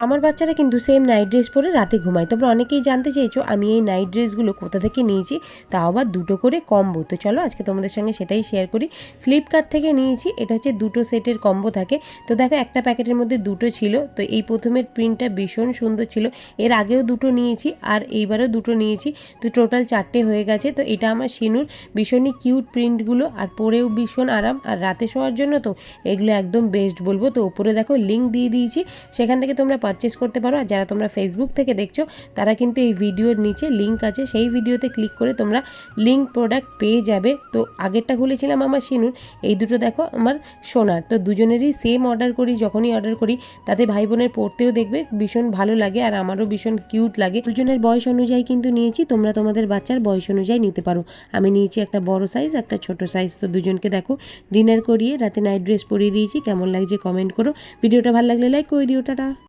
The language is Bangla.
আমার বাচ্চারা কিন্তু সেম নাইট ড্রেস পরে রাতে ঘুমায়। তোমরা অনেকেই জানতে চেয়েছো আমি এই নাইট ড্রেসগুলো কোথা থেকে নিয়েছি, তাও আবার দুটো করে কম্বো। তো চলো আজকে তোমাদের সঙ্গে সেটাই শেয়ার করি। ফ্লিপকার্ট থেকে নিয়েছি, এটা হচ্ছে দুটো সেটের কম্বো থাকে। তো দেখো একটা প্যাকেটের মধ্যে দুটো ছিল। তো এই প্রথমের প্রিন্টটা ভীষণ সুন্দর ছিল, এর আগেও দুটো নিয়েছি আর এইবারও দুটো নিয়েছি। তো টোটাল 4টে হয়ে গেছে। তো এটা আমার শিনুর, ভীষণই কিউট প্রিন্টগুলো আর পরেও ভীষণ আরাম, আর রাতে শোয়ার জন্য তো এগুলো একদম বেস্ট বলবো। তো ওপরে দেখো লিঙ্ক দিয়ে দিয়েছি, সেখান থেকে তোমরা পারচেস করতে পারো। আর যারা তোমরা ফেসবুক থেকে দেখছো তারা কিন্তু এই ভিডিওর নিচে লিঙ্ক আছে, সেই ভিডিওতে ক্লিক করে তোমরা লিঙ্ক প্রোডাক্ট পেয়ে যাবে। তো আগেরটা খুলেছিলাম আমার শিনুর, এই দুটো দেখো আমার সোনার। তো দুজনেরই সেম অর্ডার করি, যখনই অর্ডার করি তাতে ভাই বোনের পড়তেও দেখবে ভীষণ ভালো লাগে আর আমারও ভীষণ কিউট লাগে। দুজনের বয়স অনুযায়ী কিন্তু নিয়েছি, তোমরা তোমাদের বাচ্চার বয়স অনুযায়ী নিতে পারো। আমি নিয়েছি একটা বড় সাইজ, একটা ছোট সাইজ। তো দুজনকে দেখো ডিনার করিয়ে রাতে নাইট ড্রেস পরিয়ে দিয়েছি। কেমন লাগছে কমেন্ট করো, ভিডিওটা ভালো লাগলে লাইক করে দিও। টাটা।